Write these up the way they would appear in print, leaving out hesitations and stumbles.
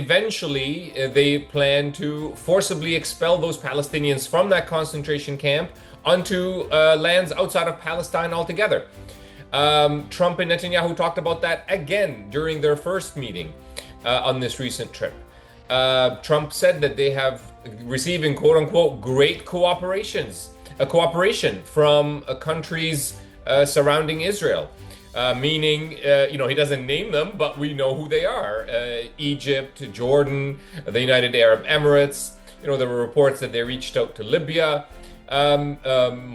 eventually they plan to forcibly expel those Palestinians from that concentration camp onto lands outside of Palestine altogether. Trump and Netanyahu talked about that again during their first meeting on this recent trip. Trump said that they have receiving quote unquote great cooperation from countries surrounding Israel. Meaning, he doesn't name them, but we know who they are. Egypt, Jordan, the United Arab Emirates. There were reports that they reached out to Libya,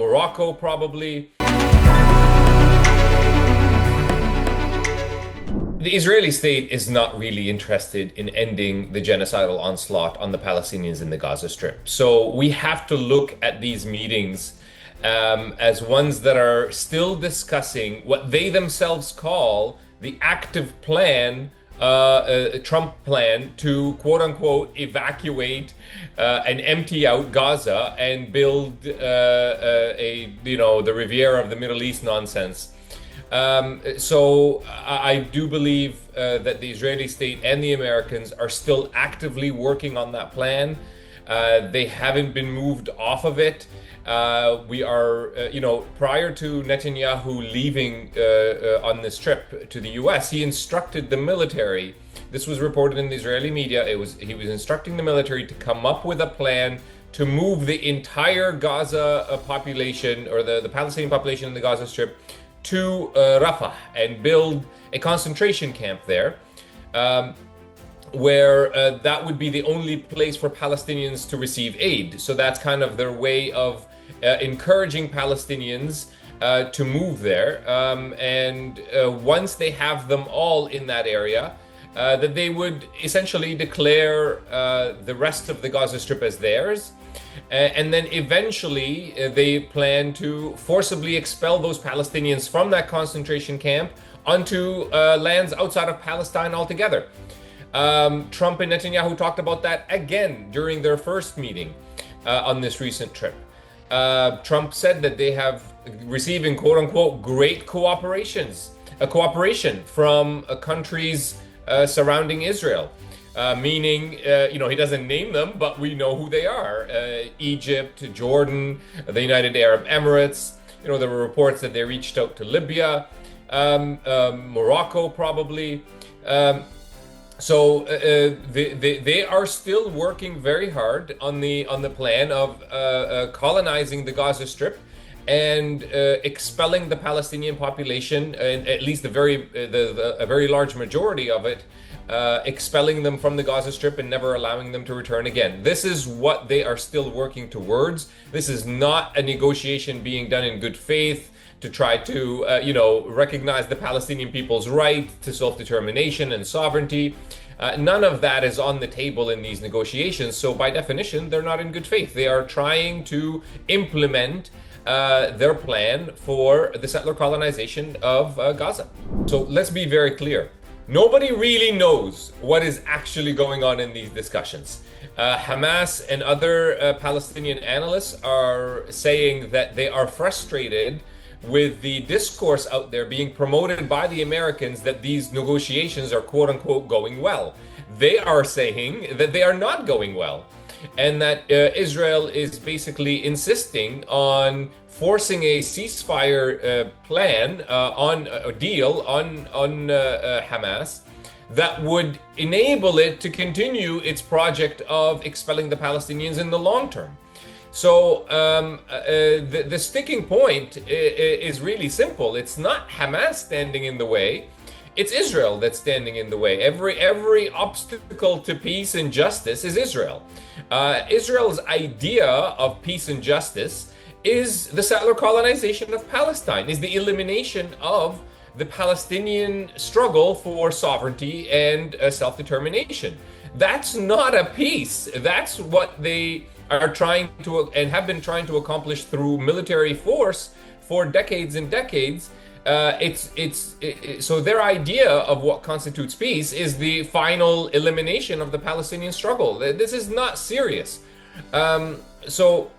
Morocco probably. The Israeli state is not really interested in ending the genocidal onslaught on the Palestinians in the Gaza Strip. So we have to look at these meetings as ones that are still discussing what they themselves call the active plan, Trump plan to quote unquote evacuate and empty out Gaza and build the Riviera of the Middle East nonsense. So I do believe that the Israeli state and the Americans are still actively working on that plan. They haven't been moved off of it. We are, prior to Netanyahu leaving on this trip to the US, he instructed the military. This was reported in the Israeli media. He was instructing the military to come up with a plan to move the entire Gaza population, or the Palestinian population in the Gaza Strip, to Rafah and build a concentration camp there, where that would be the only place for Palestinians to receive aid. So that's kind of their way of encouraging Palestinians to move there. And once they have them all in that area, that they would essentially declare the rest of the Gaza Strip as theirs. And then eventually they plan to forcibly expel those Palestinians from that concentration camp onto lands outside of Palestine altogether. Trump and Netanyahu talked about that again during their first meeting on this recent trip. Trump said that they have receiving quote unquote great cooperation from countries surrounding Israel. Meaning, he doesn't name them, but we know who they are. Egypt, Jordan, the United Arab Emirates. There were reports that they reached out to Libya, Morocco probably. So they are still working very hard on the plan of colonizing the Gaza Strip and expelling the Palestinian population, and at least a very large majority of it. Expelling them from the Gaza Strip and never allowing them to return again. This is what they are still working towards. This is not a negotiation being done in good faith to try to, recognize the Palestinian people's right to self-determination and sovereignty. None of that is on the table in these negotiations. So by definition, they're not in good faith. They are trying to implement their plan for the settler colonization of Gaza. So let's be very clear. Nobody really knows what is actually going on in these discussions. Hamas and other Palestinian analysts are saying that they are frustrated with the discourse out there being promoted by the Americans that these negotiations are quote unquote going well. They are saying that they are not going well, and that Israel is basically insisting on forcing a ceasefire plan on a deal on Hamas that would enable it to continue its project of expelling the Palestinians in the long term. So the sticking point is really simple. It's not Hamas standing in the way. It's Israel that's standing in the way. Every obstacle to peace and justice is Israel. Israel's idea of peace and justice is the settler colonization of Palestine, is the elimination of the Palestinian struggle for sovereignty and self-determination. That's not a peace. That's what they are trying to and have been trying to accomplish through military force for decades and decades. So their idea of what constitutes peace is the final elimination of the Palestinian struggle. This is not serious. So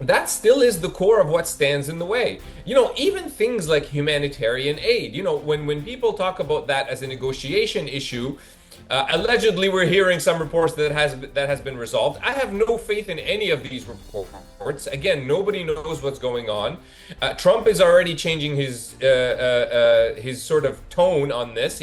that still is the core of what stands in the way. Even things like humanitarian aid, when people talk about that as a negotiation issue, Allegedly, we're hearing some reports that has been resolved. I have no faith in any of these reports. Again, nobody knows what's going on. Trump is already changing his sort of tone on this.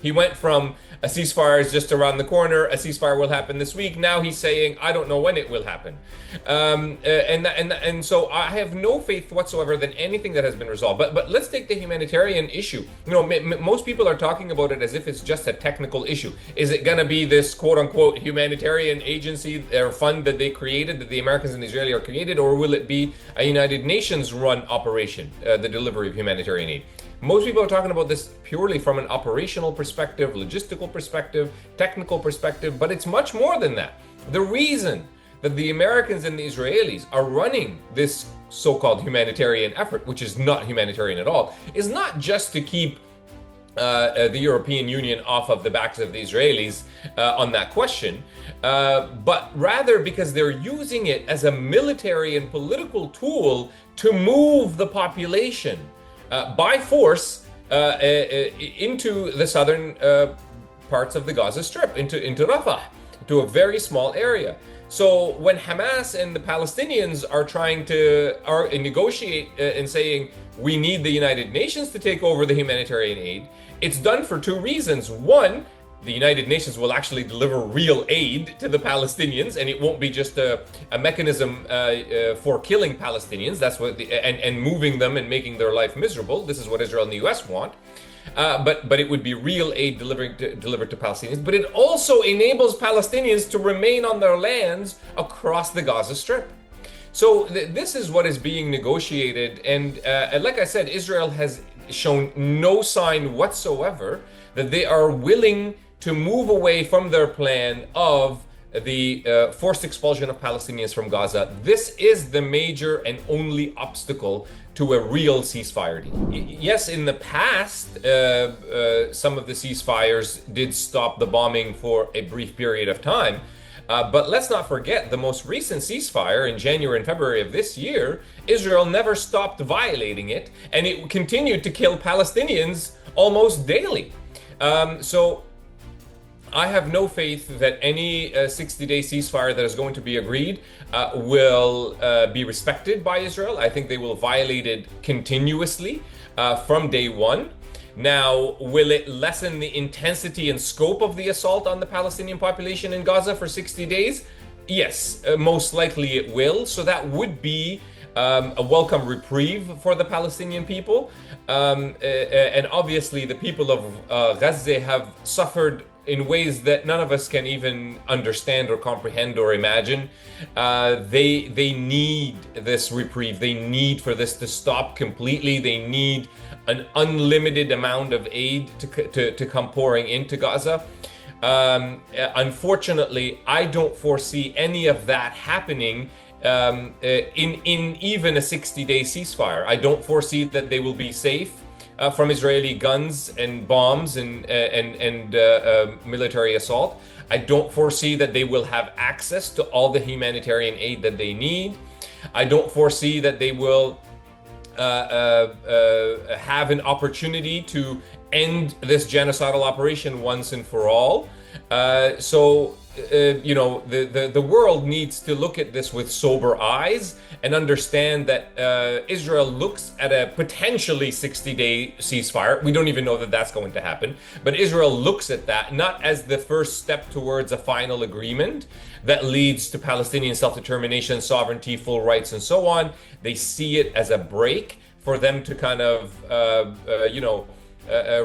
He went from a ceasefire is just around the corner, a ceasefire will happen this week. Now he's saying, I don't know when it will happen. And so I have no faith whatsoever that anything that has been resolved. But let's take the humanitarian issue. You know, most people are talking about it as if it's just a technical issue. Is it going to be this quote unquote humanitarian agency or fund that they created, that the Americans and the Israeli are created, or will it be a United Nations run operation, the delivery of humanitarian aid? Most people are talking about this purely from an operational perspective, logistical perspective, technical perspective, but it's much more than that. The reason that the Americans and the Israelis are running this so-called humanitarian effort, which is not humanitarian at all, is not just to keep the European Union off of the backs of the Israelis on that question, but rather because they're using it as a military and political tool to move the population by force into the southern parts of the Gaza Strip, into Rafah, to a very small area. So when Hamas and the Palestinians are trying to negotiate and saying we need the United Nations to take over the humanitarian aid, it's done for two reasons. One, the United Nations will actually deliver real aid to the Palestinians, and it won't be just a mechanism for killing Palestinians. That's what and moving them and making their life miserable. This is what Israel and the U.S. want. But it would be real aid delivered to Palestinians. But it also enables Palestinians to remain on their lands across the Gaza Strip. So this is what is being negotiated, and like I said, Israel has shown no sign whatsoever that they are willing to move away from their plan of the forced expulsion of Palestinians from Gaza. This is the major and only obstacle to a real ceasefire deal. Yes, in the past, some of the ceasefires did stop the bombing for a brief period of time. But let's not forget the most recent ceasefire in January and February of this year. Israel never stopped violating it, and it continued to kill Palestinians almost daily. So I have no faith that any 60-day ceasefire that is going to be agreed will be respected by Israel. I think they will violate it continuously from day one. Now, will it lessen the intensity and scope of the assault on the Palestinian population in Gaza for 60 days? Yes, most likely it will. So that would be a welcome reprieve for the Palestinian people. And obviously the people of Gaza have suffered in ways that none of us can even understand or comprehend or imagine. They need this reprieve. They need for this to stop completely. They need an unlimited amount of aid to come pouring into Gaza. Unfortunately, I don't foresee any of that happening in even a 60-day ceasefire. I don't foresee that they will be safe from Israeli guns and bombs and military assault. I don't foresee that they will have access to all the humanitarian aid that they need. I don't foresee that they will have an opportunity to end this genocidal operation once and for all. You know, the world needs to look at this with sober eyes and understand that Israel looks at a potentially 60-day ceasefire. We don't even know that that's going to happen, but Israel looks at that not as the first step towards a final agreement that leads to Palestinian self-determination, sovereignty, full rights, and so on. They see it as a break for them to kind of,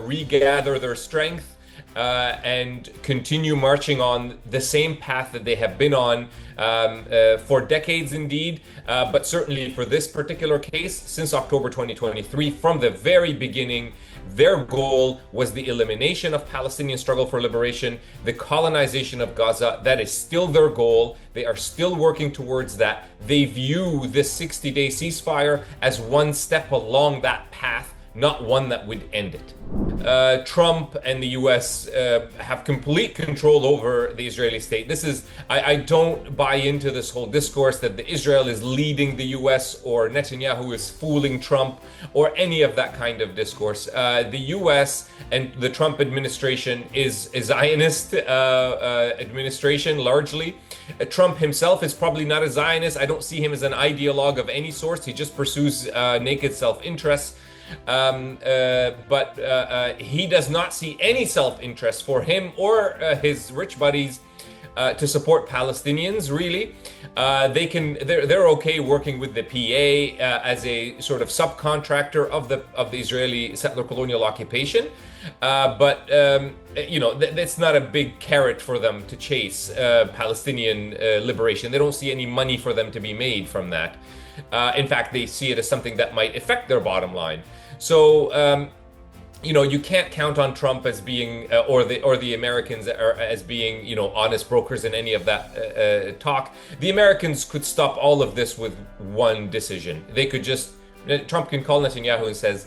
regather their strength and continue marching on the same path that they have been on for decades indeed, but certainly for this particular case, since October 2023, from the very beginning, their goal was the elimination of Palestinian struggle for liberation, the colonization of Gaza. That is still their goal. They are still working towards that. They view this 60-day ceasefire as one step along that path not one that would end it. Trump and the US have complete control over the Israeli state. I don't buy into this whole discourse that Israel is leading the US or Netanyahu is fooling Trump or any of that kind of discourse. The US and the Trump administration is a Zionist administration largely. Trump himself is probably not a Zionist. I don't see him as an ideologue of any sort. He just pursues naked self-interest. But he does not see any self-interest for him or his rich buddies to support Palestinians. Really, they're okay working with the PA as a sort of subcontractor of the Israeli settler colonial occupation. But that's not a big carrot for them to chase Palestinian liberation. They don't see any money for them to be made from that. In fact, they see it as something that might affect their bottom line. So, you can't count on Trump as being, or the Americans as being, honest brokers in any of that talk. The Americans could stop all of this with one decision. They could Trump can call Netanyahu and says,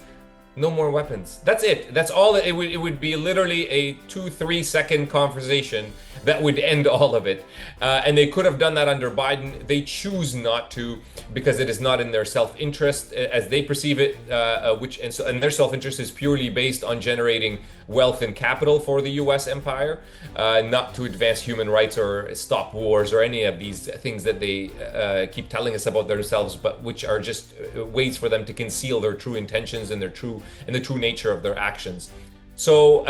no more weapons. That's it. That's all. It would be literally a 2-3 second conversation that would end all of it. And they could have done that under Biden. They choose not to because it is not in their self-interest as they perceive it, and their self-interest is purely based on generating wealth and capital for the U.S. empire, not to advance human rights or stop wars or any of these things that they keep telling us about themselves, but which are just ways for them to conceal their true intentions and the true nature of their actions. So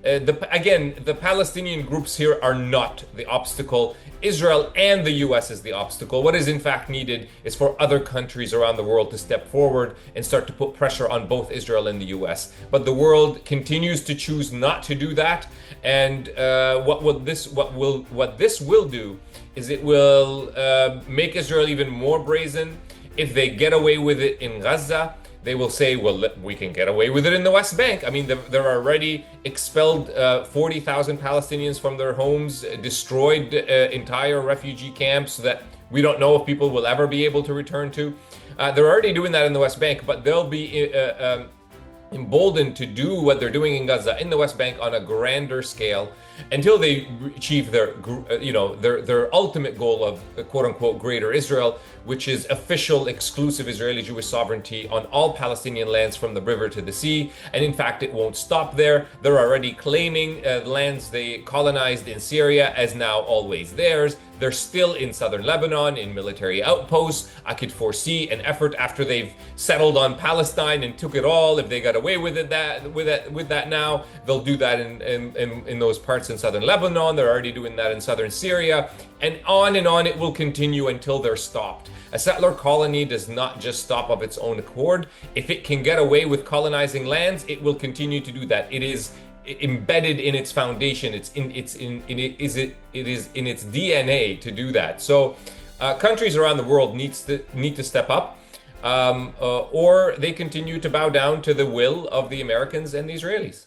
the Palestinian groups here are not the obstacle. Israel and the US is the obstacle. What is in fact needed is for other countries around the world to step forward and start to put pressure on both Israel and the US. But the world continues to choose not to do that. And what this will do is it will make Israel even more brazen. If they get away with it in Gaza, they will say, well, we can get away with it in the West Bank. I mean, they're already expelled 40,000 Palestinians from their homes, destroyed entire refugee camps that we don't know if people will ever be able to return to. They're already doing that in the West Bank, but they'll be emboldened to do what they're doing in Gaza in the West Bank on a grander scale until they achieve their ultimate goal of quote unquote greater Israel, which is official exclusive Israeli Jewish sovereignty on all Palestinian lands from the river to the sea. And in fact, it won't stop there. They're already claiming lands they colonized in Syria as now always theirs. They're still in southern Lebanon in military outposts. I could foresee an effort after they've settled on Palestine and took it all. If they got away with that now, they'll do that in those parts in southern Lebanon. They're already doing that in southern Syria, and on it will continue until they're stopped. A settler colony does not just stop of its own accord. If it can get away with colonizing lands, it will continue to do that. It is embedded in its foundation. It is in its DNA to do that. So countries around the world need to step up, or they continue to bow down to the will of the Americans and the Israelis.